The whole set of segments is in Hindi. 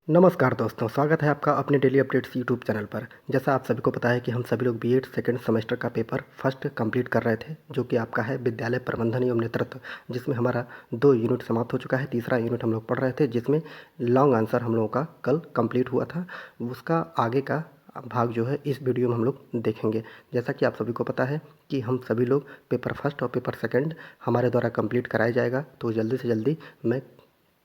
नमस्कार दोस्तों, स्वागत है आपका अपने डेली अपडेट्स यूट्यूब चैनल पर। जैसा आप सभी को पता है कि हम सभी लोग बीएड सेकंड सेमेस्टर का पेपर फर्स्ट कंप्लीट कर रहे थे, जो कि आपका है विद्यालय प्रबंधन एवं नेतृत्व, जिसमें हमारा 2 यूनिट समाप्त हो चुका है। तीसरा यूनिट हम लोग पढ़ रहे थे, जिसमें लॉन्ग आंसर हम लोगों का कल कंप्लीट हुआ था। उसका आगे का भाग जो है इस वीडियो में हम लोग देखेंगे। जैसा कि आप सभी को पता है कि हम सभी लोग पेपर फर्स्ट और पेपर सेकेंड हमारे द्वारा कंप्लीट कराया जाएगा, तो जल्दी से जल्दी मैं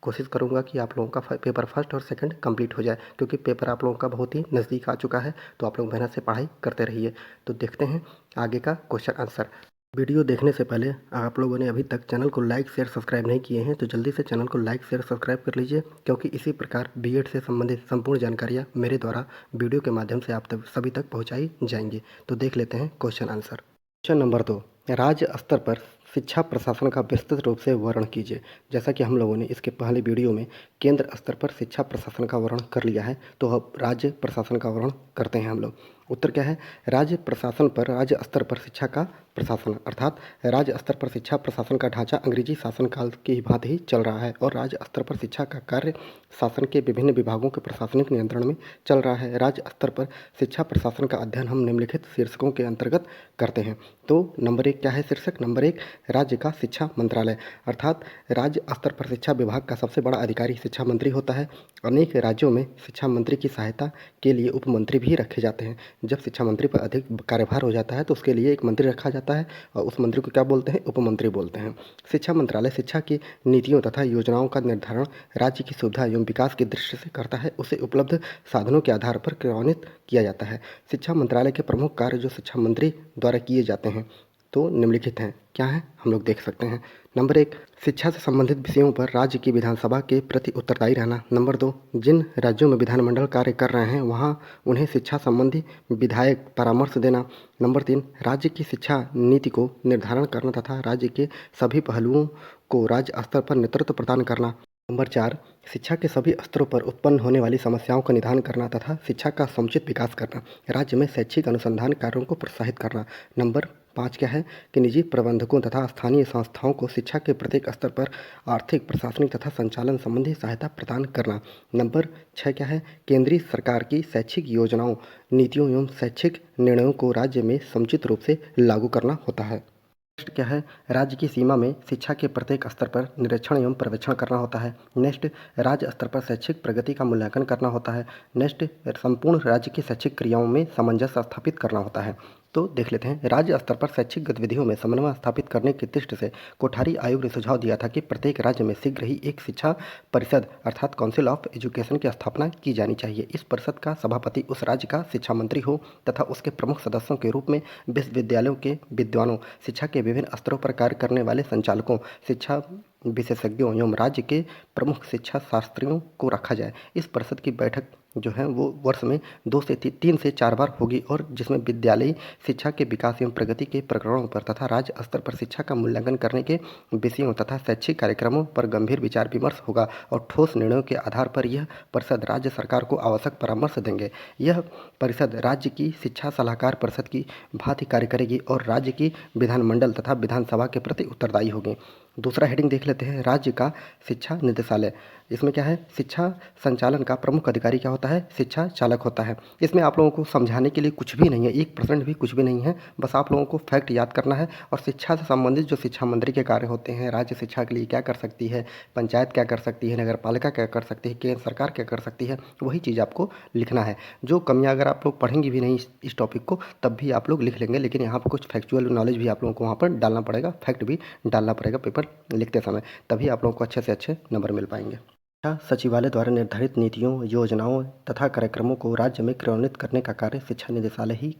कोशिश करूँगा कि आप लोगों का पेपर फर्स्ट और सेकंड कंप्लीट हो जाए, क्योंकि पेपर आप लोगों का बहुत ही नज़दीक आ चुका है। तो आप लोग मेहनत से पढ़ाई करते रहिए। तो देखते हैं आगे का क्वेश्चन आंसर। वीडियो देखने से पहले आप लोगों ने अभी तक चैनल को लाइक शेयर सब्सक्राइब नहीं किए हैं तो जल्दी से चैनल को लाइक शेयर सब्सक्राइब कर लीजिए, क्योंकि इसी प्रकार बीएड से संबंधित संपूर्ण जानकारियाँ मेरे द्वारा वीडियो के माध्यम से आप तक सभी तक पहुँचाई जाएंगी। तो देख लेते हैं क्वेश्चन आंसर। क्वेश्चन नंबर 2, राज्य स्तर पर शिक्षा प्रशासन का विस्तृत रूप से वर्णन कीजिए। जैसा कि हम लोगों ने इसके पहले वीडियो में केंद्र स्तर पर शिक्षा प्रशासन का वर्णन कर लिया है, तो अब राज्य प्रशासन का वर्णन करते हैं हम लोग। उत्तर क्या है? राज्य प्रशासन पर राज्य स्तर पर शिक्षा का प्रशासन, अर्थात राज्य स्तर पर शिक्षा प्रशासन का ढांचा अंग्रेजी शासनकाल की भांति ही चल रहा है और राज्य स्तर पर शिक्षा का कार्य शासन के विभिन्न विभागों के प्रशासनिक नियंत्रण में चल रहा है। राज्य स्तर पर शिक्षा प्रशासन का अध्ययन हम निम्नलिखित शीर्षकों के अंतर्गत करते हैं। तो नंबर 1 क्या है शीर्षक? नंबर 1, राज्य का शिक्षा मंत्रालय, अर्थात राज्य स्तर पर शिक्षा विभाग का सबसे बड़ा अधिकारी शिक्षा मंत्री होता है। अनेक राज्यों में शिक्षा मंत्री की सहायता के लिए उप मंत्री भी रखे जाते हैं। जब शिक्षा मंत्री पर अधिक कार्यभार हो जाता है तो उसके लिए एक मंत्री रखा जाता है और उस मंत्री को क्या बोलते हैं? उप मंत्री बोलते हैं। शिक्षा मंत्रालय शिक्षा की नीतियों तथा योजनाओं का निर्धारण राज्य की सुविधा एवं विकास की दृष्टि से करता है। उसे उपलब्ध साधनों के आधार पर क्रियान्वित किया जाता है। शिक्षा मंत्रालय के प्रमुख कार्य जो शिक्षा मंत्री द्वारा किए जाते हैं तो निम्नलिखित हैं। क्या है? हम लोग देख सकते हैं। नंबर 1, शिक्षा से संबंधित विषयों पर राज्य की विधानसभा के प्रति उत्तरदायी रहना। नंबर 2, जिन राज्यों में विधानमंडल कार्य कर रहे हैं वहाँ उन्हें शिक्षा संबंधी विधायक परामर्श देना। नंबर 3, राज्य की शिक्षा नीति को निर्धारण करना तथा राज्य के सभी पहलुओं को राज्य स्तर पर नेतृत्व प्रदान करना। नंबर 4, शिक्षा के सभी स्तरों पर उत्पन्न होने वाली समस्याओं का निदान करना तथा शिक्षा का समुचित विकास करना। राज्य में शैक्षिक अनुसंधान कार्यों को प्रोत्साहित करना। नंबर 5 क्या है कि निजी प्रबंधकों तथा स्थानीय संस्थाओं को शिक्षा के प्रत्येक स्तर पर आर्थिक, प्रशासनिक तथा संचालन संबंधी सहायता प्रदान करना। नंबर 6 क्या है? केंद्रीय सरकार की शैक्षिक योजनाओं, नीतियों एवं शैक्षिक निर्णयों को राज्य में समुचित रूप से लागू करना होता है। नेक्स्ट क्या है? राज्य की सीमा में शिक्षा के प्रत्येक स्तर पर निरीक्षण एवं पर्यवेक्षण करना होता है। नेक्स्ट, राज्य स्तर पर शैक्षिक प्रगति का मूल्यांकन करना होता है। नेक्स्ट, संपूर्ण राज्य की शैक्षिक क्रियाओं में सामंजस्य स्थापित करना होता है। तो देख लेते हैं। राज्य स्तर पर शैक्षिक गतिविधियों में समन्वय स्थापित करने की दृष्टि से कोठारी आयोग ने सुझाव दिया था कि प्रत्येक राज्य में शीघ्र ही एक शिक्षा परिषद अर्थात काउंसिल ऑफ एजुकेशन की स्थापना की जानी चाहिए। इस परिषद का सभापति उस राज्य का शिक्षा मंत्री हो तथा उसके प्रमुख सदस्यों के रूप में विश्वविद्यालयों के विद्वानों, शिक्षा के विभिन्न स्तरों पर कार्य करने वाले संचालकों, शिक्षा विशेषज्ञों एवं राज्य के प्रमुख शिक्षा शास्त्रियों को रखा जाए। इस परिषद की बैठक जो है वो वर्ष में 2 से 3 से 4 बार होगी और जिसमें विद्यालयी शिक्षा के विकास एवं प्रगति के प्रकरणों पर तथा राज्य स्तर पर शिक्षा का मूल्यांकन करने के विषयों तथा शैक्षिक कार्यक्रमों पर गंभीर विचार विमर्श होगा और ठोस निर्णयों के आधार पर यह परिषद राज्य सरकार को आवश्यक परामर्श देंगे। यह परिषद राज्य की शिक्षा सलाहकार परिषद की भांति कार्य करेगी और राज्य की विधानमंडल तथा विधानसभा के प्रति उत्तरदायी होगी। दूसरा हेडिंग देख लेते हैं, राज्य का शिक्षा निदेशालय। इसमें क्या है? शिक्षा संचालन का प्रमुख अधिकारी क्या होता है? शिक्षा चालक होता है। इसमें आप लोगों को समझाने के लिए कुछ भी नहीं है, 1% भी कुछ भी नहीं है, बस आप लोगों को फैक्ट याद करना है और शिक्षा से संबंधित जो शिक्षा मंत्री के कार्य होते हैं, राज्य शिक्षा के लिए क्या कर सकती है, पंचायत क्या कर सकती है, नगर पालिका क्या कर सकती है, केंद्र सरकार क्या कर सकती है, वही चीज़ आपको लिखना है। जो कमियाँ अगर आप लोग पढ़ेंगे भी नहीं इस टॉपिक को तब भी आप लोग लिख लेंगे, लेकिन यहाँ पर कुछ फैक्चुअल नॉलेज भी आप लोगों को वहाँ पर डालना पड़ेगा, फैक्ट भी डालना पड़ेगा पेपर लिखते समय, तभी आप लोगों को अच्छे से अच्छे नंबर मिल पाएंगे। शिक्षा सचिवालय द्वारा निर्धारित नीतियों, योजनाओं तथा कार्यक्रमों को राज्य में क्रियान्वित करने का कार्य शिक्षा निदेशालय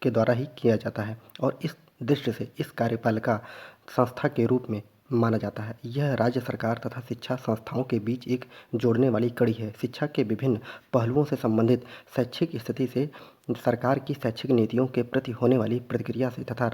के द्वारा ही किया जाता है और इस दृष्टि से इस कार्यपालिका संस्था के रूप में माना जाता है। यह राज्य सरकार तथा शिक्षा संस्थाओं के बीच एक जोड़ने वाली कड़ी है। शिक्षा के विभिन्न पहलुओं से संबंधित शैक्षिक स्थिति से, सरकार की शैक्षिक नीतियों के प्रति होने वाली प्रतिक्रिया से तथा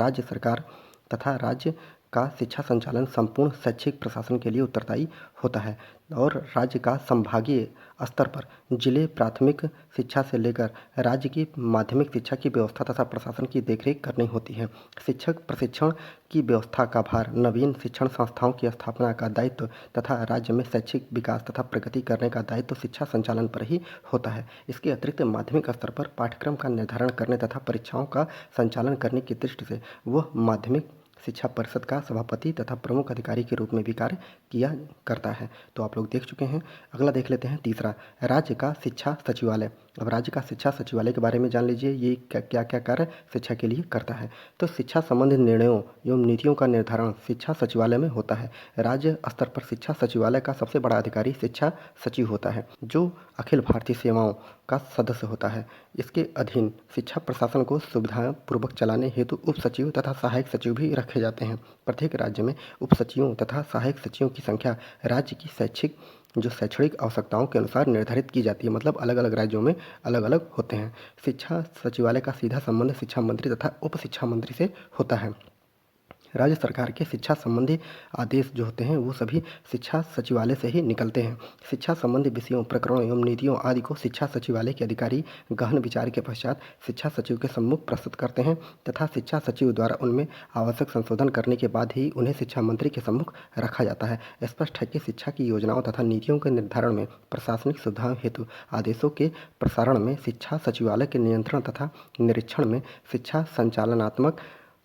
राज्य का शिक्षा संचालन संपूर्ण शैक्षिक प्रशासन के लिए उत्तरदायी होता है और राज्य का संभागीय स्तर पर जिले प्राथमिक शिक्षा से लेकर राज्य की माध्यमिक शिक्षा की व्यवस्था तथा प्रशासन की देखरेख करनी होती है। शिक्षक प्रशिक्षण की व्यवस्था का भार, नवीन शिक्षण संस्थाओं की स्थापना का दायित्व तथा राज्य में शैक्षिक विकास तथा प्रगति करने का दायित्व शिक्षा संचालन पर ही होता है। इसके अतिरिक्त माध्यमिक स्तर पर पाठ्यक्रम का निर्धारण करने तथा परीक्षाओं का संचालन करने की दृष्टि से वह माध्यमिक शिक्षा परिषद का सभापति तथा प्रमुख अधिकारी के रूप में भी कार्य किया करता है। तो आप लोग देख चुके हैं। अगला देख लेते हैं तीसरा, राज्य का शिक्षा सचिवालय। अब राज्य का शिक्षा सचिवालय के बारे में जान लीजिए, ये क्या क्या कार्य शिक्षा के लिए करता है। तो शिक्षा संबंधित निर्णयों एवं नीतियों का निर्धारण शिक्षा सचिवालय में होता है। राज्य स्तर पर शिक्षा सचिवालय का सबसे बड़ा अधिकारी शिक्षा सचिव होता है, जो अखिल भारतीय सेवाओं का सदस्य होता है। इसके अधीन शिक्षा प्रशासन को सुविधापूर्वक चलाने हेतु उप सचिव तथा सहायक सचिव भी रखे जाते हैं। प्रत्येक राज्य में उप सचिवों तथा सहायक सचिवों की संख्या राज्य की शैक्षणिक आवश्यकताओं के अनुसार निर्धारित की जाती है। मतलब अलग अलग राज्यों में अलग अलग होते हैं। शिक्षा सचिवालय का सीधा संबंध शिक्षा मंत्री तथा उप शिक्षा मंत्री से होता है। राज्य सरकार के शिक्षा संबंधी आदेश जो होते हैं वो सभी शिक्षा सचिवालय से ही निकलते हैं। शिक्षा संबंधी विषयों, प्रकरणों एवं नीतियों आदि को शिक्षा सचिवालय के अधिकारी गहन विचार के पश्चात शिक्षा सचिव के सम्मुख प्रस्तुत करते हैं तथा शिक्षा सचिव द्वारा उनमें आवश्यक संशोधन करने के बाद ही उन्हें शिक्षा मंत्री के सम्मुख रखा जाता है। स्पष्ट है कि शिक्षा की योजनाओं तथा नीतियों के निर्धारण में, प्रशासनिक सुविधाओं हेतु आदेशों के प्रसारण में, शिक्षा सचिवालय के नियंत्रण तथा निरीक्षण में शिक्षा संचालनात्मक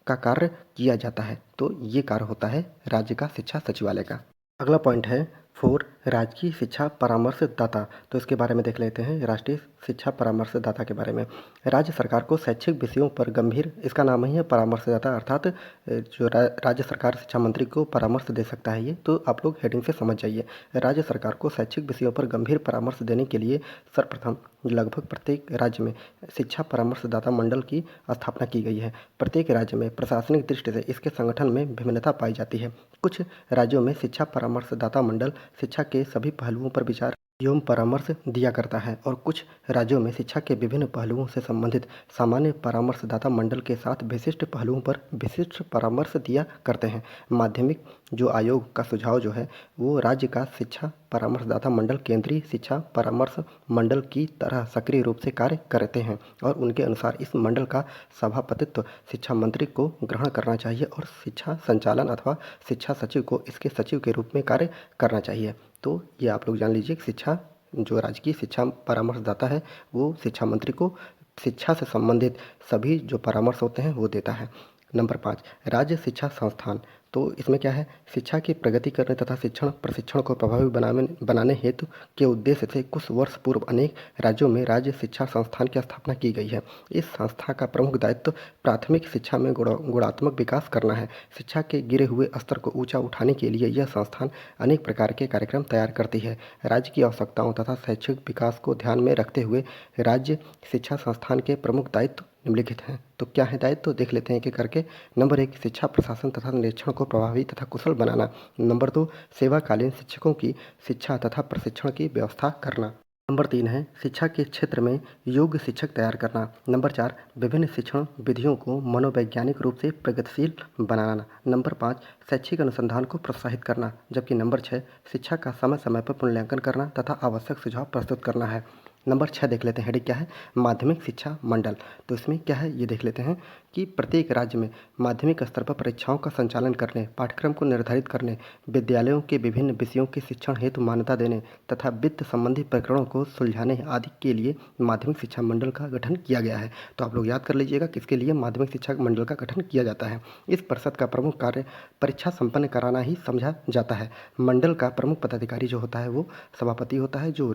का कार्य किया जाता है। तो ये कार्य होता है राज्य का शिक्षा सचिवालय का। अगला पॉइंट है 4, राजकीय शिक्षा परामर्शदाता। तो इसके बारे में देख लेते हैं, राष्ट्रीय शिक्षा परामर्शदाता के बारे में। राज्य सरकार को शैक्षिक विषयों पर गंभीर, इसका नाम ही है परामर्शदाता, अर्थात जो राज्य सरकार शिक्षा मंत्री को परामर्श दे सकता है। ये तो आप लोग हेडिंग से समझ जाइए। राज्य सरकार को शैक्षिक विषयों पर गंभीर परामर्श देने के लिए सर्वप्रथम लगभग प्रत्येक राज्य में शिक्षा परामर्शदाता मंडल की स्थापना की गई है। प्रत्येक राज्य में प्रशासनिक दृष्टि से इसके संगठन में भिन्नता पाई जाती है। कुछ राज्यों में शिक्षा परामर्शदाता मंडल शिक्षा के सभी पहलुओं पर विचार एवं परामर्श दिया करता है और कुछ राज्यों में शिक्षा के विभिन्न पहलुओं से संबंधित सामान्य परामर्शदाता मंडल के साथ विशिष्ट पहलुओं पर विशिष्ट परामर्श दिया करते हैं। माध्यमिक जो आयोग का सुझाव जो है वो राज्य का शिक्षा परामर्शदाता मंडल केंद्रीय शिक्षा परामर्श मंडल की तरह सक्रिय रूप से कार्य करते हैं और उनके अनुसार इस मंडल का सभापतित्व शिक्षा मंत्री को ग्रहण करना चाहिए और शिक्षा संचालन अथवा शिक्षा सचिव को इसके सचिव के रूप में कार्य करना चाहिए। तो ये आप लोग जान लीजिए, शिक्षा जो राज्य की शिक्षा परामर्शदाता है वो शिक्षा मंत्री को शिक्षा से संबंधित सभी जो परामर्श होते हैं वो देता है। नंबर 5, राज्य शिक्षा संस्थान। तो इसमें क्या है, शिक्षा की प्रगति करने तथा शिक्षण प्रशिक्षण को प्रभावी बनाने हेतु के उद्देश्य से कुछ वर्ष पूर्व अनेक राज्यों में राज्य शिक्षा संस्थान की स्थापना की गई है। इस संस्था का प्रमुख दायित्व प्राथमिक शिक्षा में गुणात्मक विकास करना है। शिक्षा के गिरे हुए स्तर को ऊंचा उठाने के लिए यह संस्थान अनेक प्रकार के कार्यक्रम तैयार करती है। राज्य की आवश्यकताओं तथा शैक्षिक विकास को ध्यान में रखते हुए राज्य शिक्षा संस्थान के प्रमुख दायित्व निम्नलिखित हैं। तो क्या है दायित्व, देख लेते हैं एक एक करके। नंबर 1, शिक्षा प्रशासन तथा निरीक्षण को प्रभावी तथा कुशल बनाना। नंबर 2, सेवाकालीन शिक्षकों की शिक्षा तथा प्रशिक्षण की व्यवस्था करना। नंबर 3 है शिक्षा के क्षेत्र में योग्य शिक्षक तैयार करना। नंबर 4, विभिन्न शिक्षण विधियों को मनोवैज्ञानिक रूप से प्रगतिशील बनाना। नंबर 5, शैक्षिक अनुसंधान को प्रोत्साहित करना। जबकि नंबर 6, शिक्षा का समय समय पर मूल्यांकन करना तथा आवश्यक सुझाव प्रस्तुत करना है। नंबर 6 देख लेते हैं, हेडिंग क्या है, माध्यमिक शिक्षा मंडल। तो इसमें क्या है ये देख लेते हैं कि प्रत्येक राज्य में माध्यमिक स्तर पर परीक्षाओं का संचालन करने, पाठ्यक्रम को निर्धारित करने, विद्यालयों के विभिन्न विषयों के शिक्षण हेतु मान्यता देने तथा वित्त संबंधी प्रकरणों को सुलझाने आदि के लिए माध्यमिक शिक्षा मंडल का गठन किया गया है। तो आप लोग याद कर लीजिएगा किसके लिए माध्यमिक शिक्षा मंडल का गठन किया जाता है। इस परिषद का प्रमुख कार्य परीक्षा संपन्न कराना ही समझा जाता है। मंडल का प्रमुख पदाधिकारी जो होता है वो सभापति होता है, जो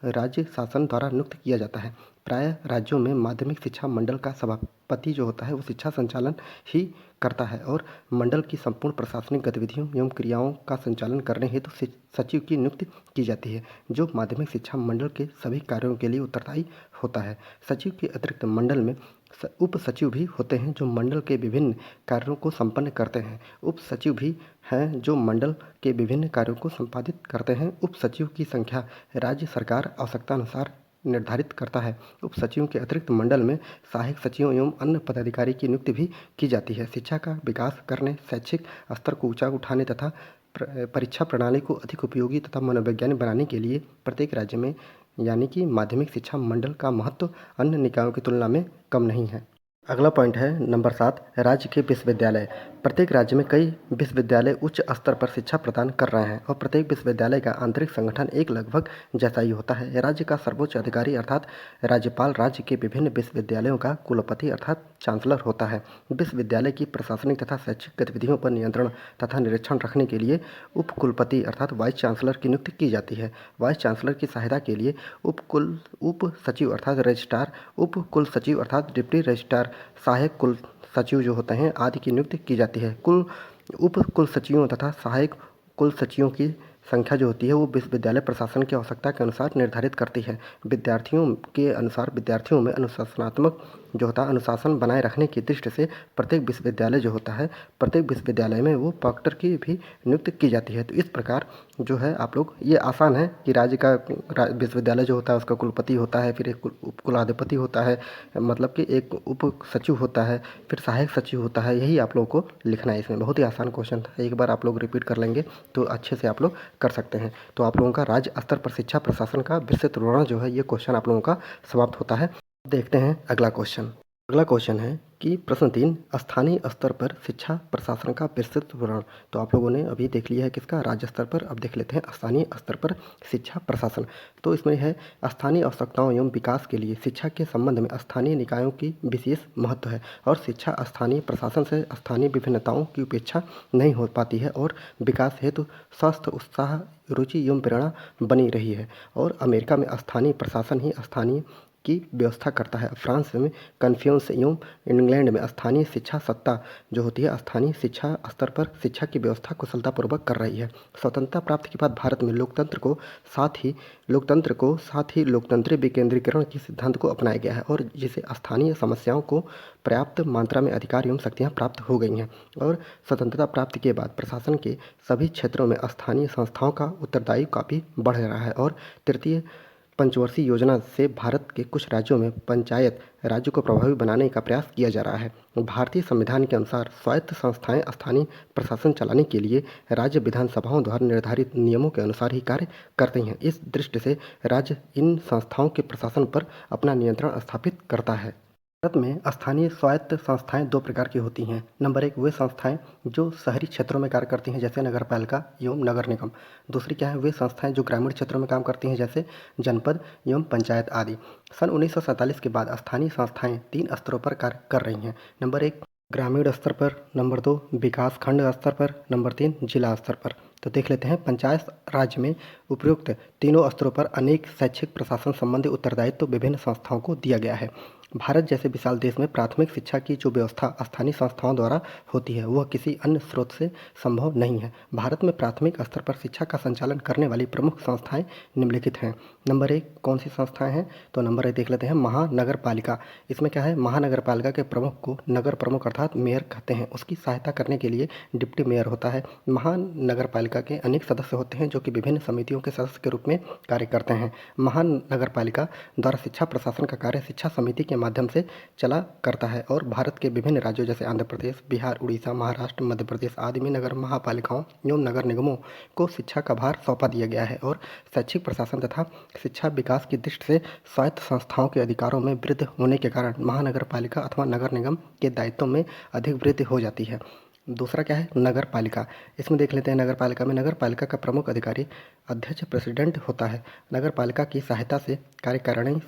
राज्य शासन द्वारा नियुक्त किया जाता है। प्रायः राज्यों में माध्यमिक शिक्षा मंडल का सभापति जो होता है वो शिक्षा संचालन ही करता है और मंडल की संपूर्ण प्रशासनिक गतिविधियों एवं क्रियाओं का संचालन करने हेतु सचिव की नियुक्ति की जाती है, जो माध्यमिक शिक्षा मंडल के सभी कार्यों के लिए उत्तरदायी होता है। सचिव के अतिरिक्त मंडल में उप सचिव भी होते हैं जो मंडल के विभिन्न कार्यों को संपन्न करते हैं। उप सचिव भी हैं जो मंडल के विभिन्न कार्यों को संपादित करते हैं। उप सचिव की संख्या राज्य सरकार आवश्यकता अनुसार निर्धारित करता है। उप सचिवों के अतिरिक्त मंडल में सहायक सचिवों एवं अन्य पदाधिकारी की नियुक्ति भी की जाती है। शिक्षा का विकास करने, शैक्षिक स्तर को ऊंचा उठाने तथा परीक्षा प्रणाली को अधिक उपयोगी तथा मनोवैज्ञानिक बनाने के लिए प्रत्येक राज्य में यानी कि माध्यमिक शिक्षा मंडल का महत्व अन्य निकायों की तुलना में कम नहीं है। अगला पॉइंट है नंबर 7, राज्य के विश्वविद्यालय। प्रत्येक राज्य में कई विश्वविद्यालय उच्च स्तर पर शिक्षा प्रदान कर रहे हैं और प्रत्येक विश्वविद्यालय का आंतरिक संगठन एक लगभग जैसा ही होता है। राज्य का सर्वोच्च अधिकारी अर्थात राज्यपाल राज्य के विभिन्न विश्वविद्यालयों का कुलपति अर्थात चांसलर होता है। विश्वविद्यालय की प्रशासनिक तथा शैक्षिक गतिविधियों पर नियंत्रण तथा निरीक्षण रखने के लिए उप कुलपति अर्थात वाइस चांसलर की नियुक्ति की जाती है। वाइस चांसलर की सहायता के लिए उप सचिव अर्थात रजिस्ट्रार, उप कुल सचिव अर्थात डिप्टी रजिस्ट्रार, सहायक कुल सचिव जो होते हैं आदि की नियुक्ति की जाती है। उप कुल सचिवों तथा सहायक कुल सचिवों की संख्या जो होती है वो विश्वविद्यालय प्रशासन की आवश्यकता के अनुसार निर्धारित करती है। विद्यार्थियों के अनुसार विद्यार्थियों में अनुशासनात्मक जो होता है अनुशासन बनाए रखने की दृष्टि से प्रत्येक विश्वविद्यालय जो होता है प्रत्येक विश्वविद्यालय में वो प्रॉक्टर की भी नियुक्ति की जाती है। तो इस प्रकार जो है आप लोग ये आसान है कि राज्य का विश्वविद्यालय जो होता है उसका कुलपति होता है, फिर एक उप कुलाधिपति होता है, मतलब कि एक उप सचिव होता है, फिर सहायक सचिव होता है। यही आप लोगों को लिखना है। इसमें बहुत ही आसान क्वेश्चन था, एक बार आप लोग रिपीट कर लेंगे तो अच्छे से आप लोग कर सकते हैं। तो आप लोगों का राज्य स्तर पर शिक्षा प्रशासन का विस्तृत विवरण जो है ये क्वेश्चन आप लोगों का समाप्त होता है। देखते हैं अगला क्वेश्चन। अगला क्वेश्चन है कि प्रश्न 3, स्थानीय स्तर पर शिक्षा प्रशासन का विस्तृत विवरण। तो आप लोगों ने अभी देख लिया है किसका, राज्य स्तर पर। अब देख लेते हैं स्थानीय स्तर पर शिक्षा प्रशासन। तो इसमें है स्थानीय आवश्यकताओं एवं विकास के लिए शिक्षा के संबंध में स्थानीय निकायों की विशेष महत्व है और शिक्षा स्थानीय प्रशासन से स्थानीय विभिन्नताओं की उपेक्षा नहीं हो पाती है और विकास हेतु स्वस्थ उत्साह रुचि एवं प्रेरणा बनी रही है। और अमेरिका में स्थानीय प्रशासन ही स्थानीय की व्यवस्था करता है। फ्रांस में कन्फ्यूशस एवं इंग्लैंड में स्थानीय शिक्षा सत्ता जो होती है स्थानीय शिक्षा स्तर पर शिक्षा की व्यवस्था कुशलतापूर्वक कर रही है। स्वतंत्रता प्राप्ति के बाद भारत में लोकतंत्र को साथ ही लोकतंत्रीय विकेंद्रीकरण के सिद्धांत को अपनाया गया है और जिसे स्थानीय समस्याओं को पर्याप्त मात्रा में अधिकार एवं शक्तियाँ प्राप्त हो गई हैं। और स्वतंत्रता प्राप्ति के बाद प्रशासन के सभी क्षेत्रों में स्थानीय संस्थाओं का उत्तरदायित्व काफ़ी बढ़ रहा है। और तृतीय पंचवर्षीय योजना से भारत के कुछ राज्यों में पंचायत राज्य को प्रभावी बनाने का प्रयास किया जा रहा है। भारतीय संविधान के अनुसार स्वायत्त संस्थाएं स्थानीय प्रशासन चलाने के लिए राज्य विधानसभाओं द्वारा निर्धारित नियमों के अनुसार ही कार्य करती हैं। इस दृष्टि से राज्य इन संस्थाओं के प्रशासन पर अपना नियंत्रण स्थापित करता है। भारत में स्थानीय स्वायत्त संस्थाएं दो प्रकार की होती हैं। नंबर 1 वे संस्थाएं जो शहरी क्षेत्रों में कार्य करती हैं जैसे नगर पालिका एवं नगर निगम। दूसरी क्या है, वे संस्थाएं जो ग्रामीण क्षेत्रों में काम करती हैं जैसे जनपद एवं पंचायत आदि। सन 1947 के बाद स्थानीय संस्थाएं 3 स्तरों पर कार्य कर रही हैं। नंबर 1 ग्रामीण स्तर पर, नंबर 2 विकास खंड स्तर पर, नंबर 3 जिला स्तर पर। तो देख लेते हैं पंचायत राज में उपयुक्त तीनों स्तरों पर अनेक शैक्षिक प्रशासन संबंधी उत्तरदायित्व विभिन्न संस्थाओं को दिया गया है। भारत जैसे विशाल देश में प्राथमिक शिक्षा की जो व्यवस्था स्थानीय संस्थाओं द्वारा होती है वह किसी अन्य स्रोत से संभव नहीं है। भारत में प्राथमिक स्तर पर शिक्षा का संचालन करने वाली प्रमुख संस्थाएं निम्नलिखित हैं। नंबर 1 कौन सी संस्थाएं हैं, तो नंबर 1 देख लेते हैं महानगर पालिका। इसमें क्या है, महानगर पालिका के प्रमुख को नगर प्रमुख अर्थात मेयर कहते हैं। उसकी सहायता करने के लिए डिप्टी मेयर होता है। महानगर पालिका के अनेक सदस्य होते हैं जो कि विभिन्न समितियों के सदस्य के रूप में कार्य करते हैं। महानगर पालिका द्वारा शिक्षा प्रशासन का कार्य शिक्षा समिति के माध्यम से चला करता है और भारत के विभिन्न राज्यों जैसे आंध्र प्रदेश, बिहार, उड़ीसा, महाराष्ट्र, मध्य प्रदेश आदि में नगर महापालिकाओं एवं नगर निगमों को शिक्षा का भार सौंपा दिया गया है। और शैक्षिक प्रशासन तथा शिक्षा विकास की दृष्टि से स्वायत्त संस्थाओं के अधिकारों में वृद्धि होने के कारण महानगर पालिका अथवा नगर निगम के दायित्वों में अधिक वृद्धि हो जाती है। दूसरा क्या है, नगर पालिका। इसमें देख लेते हैं नगर पालिका में नगर पालिका का प्रमुख अधिकारी अध्यक्ष प्रेसिडेंट होता है। नगर पालिका की सहायता से कार्यकारिणी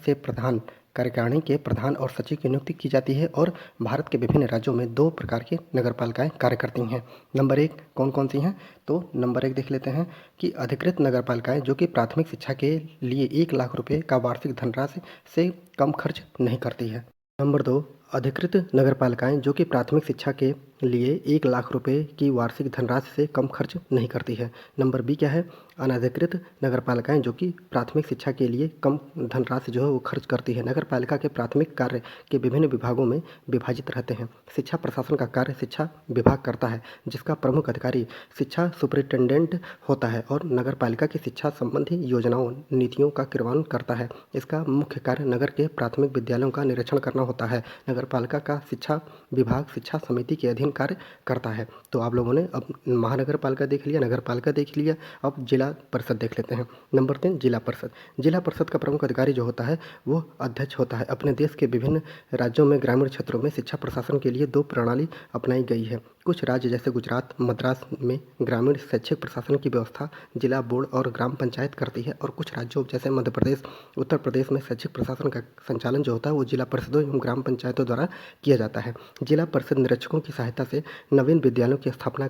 के प्रधान और सचिव की नियुक्ति की जाती है और भारत के विभिन्न राज्यों में 2 प्रकार की नगर पालिकाएँ कार्य करती हैं। नंबर 1 कौन कौन सी हैं, तो नंबर 1 देख लेते हैं कि अधिकृत नगर पालिकाएँ जो कि प्राथमिक शिक्षा के लिए 1 लाख रुपये का वार्षिक धनराशि से कम खर्च नहीं करती है। नंबर 2 अधिकृत नगर पालिकाएँ जो कि प्राथमिक शिक्षा के लिए 1 लाख रुपए की वार्षिक धनराशि से कम खर्च नहीं करती है। नंबर बी क्या है? अनधिकृत नगरपालिकाएँ जो कि प्राथमिक शिक्षा के लिए कम धनराशि जो है वो खर्च करती है। नगरपालिका के प्राथमिक कार्य के विभिन्न विभागों में विभाजित रहते हैं। शिक्षा प्रशासन का कार्य शिक्षा विभाग करता है, जिसका प्रमुख अधिकारी शिक्षा सुपरिटेंडेंट होता है और नगरपालिका की शिक्षा संबंधी योजनाओं, नीतियों का क्रियान्वयन करता है। इसका मुख्य कार्य नगर के प्राथमिक विद्यालयों का निरीक्षण करना होता है। नगरपालिका का शिक्षा विभाग शिक्षा समिति के अधीन कार्य करता है। तो आप लोगों ने अब महानगर पालिका देख लिया, नगर पालिका देख लिया, अब जिला परिषद देख लेते हैं। नंबर 3 जिला परिषद। जिला परिषद का प्रमुख अधिकारी जो होता है वो अध्यक्ष होता है। अपने देश के विभिन्न राज्यों में ग्रामीण क्षेत्रों में शिक्षा प्रशासन के लिए 2 प्रणाली अपनाई गई है। कुछ राज्य जैसे गुजरात, मद्रास में ग्रामीण शैक्षिक प्रशासन की व्यवस्था जिला बोर्ड और ग्राम पंचायत करती है और कुछ राज्यों जैसे मध्य प्रदेश, उत्तर प्रदेश में शैक्षिक प्रशासन का संचालन जो होता है वो जिला परिषदों एवं ग्राम पंचायतों द्वारा किया जाता है। जिला परिषद निरीक्षकों की सहायता से नवीन विद्यालयों की स्थापना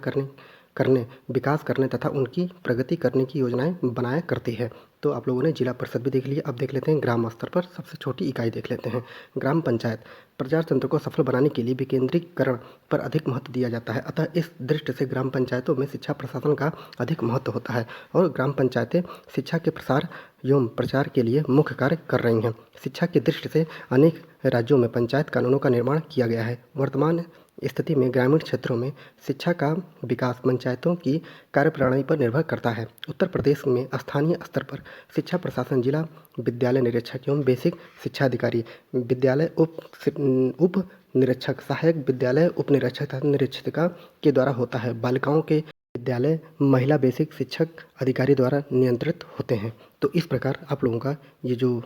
करने, विकास करने तथा उनकी प्रगति करने की योजनाएं बनाया करती है। तो आप लोगों ने जिला परिषद भी देख लिया। अब देख लेते हैं ग्राम स्तर पर सबसे छोटी इकाई देख लेते हैं, ग्राम पंचायत। प्रजातंत्र को सफल बनाने के लिए विकेंद्रीकरण पर अधिक महत्व दिया जाता है, अतः इस दृष्टि से ग्राम पंचायतों में शिक्षा प्रशासन का अधिक महत्व होता है और ग्राम पंचायतें शिक्षा के प्रसार एवं प्रचार के लिए मुख्य कार्य कर रही हैं। शिक्षा की दृष्टि से अनेक राज्यों में पंचायत कानूनों का निर्माण किया गया है। वर्तमान स्थिति में ग्रामीण क्षेत्रों में शिक्षा का विकास पंचायतों की कार्यप्रणाली पर निर्भर करता है। उत्तर प्रदेश में स्थानीय स्तर पर शिक्षा प्रशासन जिला विद्यालय निरीक्षक एवं बेसिक शिक्षा अधिकारी, विद्यालय उप निरीक्षक, सहायक विद्यालय उप निरीक्षक तथा निरीक्षिका के द्वारा होता है। बालिकाओं के विद्यालय महिला बेसिक शिक्षक अधिकारी द्वारा नियंत्रित होते हैं। तो इस प्रकार आप लोगों का ये जो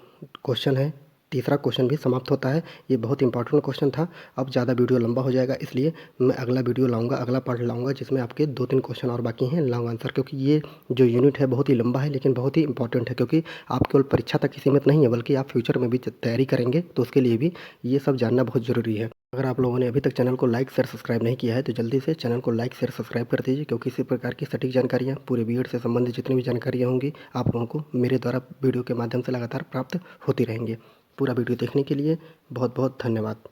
क्वेश्चन है, तीसरा क्वेश्चन भी समाप्त होता है। ये बहुत इंपॉर्टेंट क्वेश्चन था। अब ज़्यादा वीडियो लंबा हो जाएगा, इसलिए मैं अगला वीडियो लाऊंगा, अगला पार्ट लाऊंगा जिसमें आपके 2-3 क्वेश्चन और बाकी हैं लॉन्ग आंसर, क्योंकि ये जो यूनिट है बहुत ही लंबा है लेकिन बहुत ही इंपॉर्टेंट है, क्योंकि आप केवल परीक्षा तक ही सीमित नहीं है बल्कि आप फ्यूचर में भी तैयारी करेंगे तो उसके लिए भी ये सब जानना बहुत ज़रूरी है। अगर आप लोगों ने अभी तक चैनल को लाइक शेयर सब्सक्राइब नहीं किया है तो जल्दी से चैनल को लाइक शेयर सब्सक्राइब कर दीजिए, क्योंकि इसी प्रकार की सटीक जानकारियाँ पूरे बीएड से संबंधित जितनी भी जानकारियाँ होंगी आप लोगों को मेरे द्वारा वीडियो के माध्यम से लगातार प्राप्त होती रहेंगी। पूरा वीडियो देखने के लिए बहुत बहुत धन्यवाद।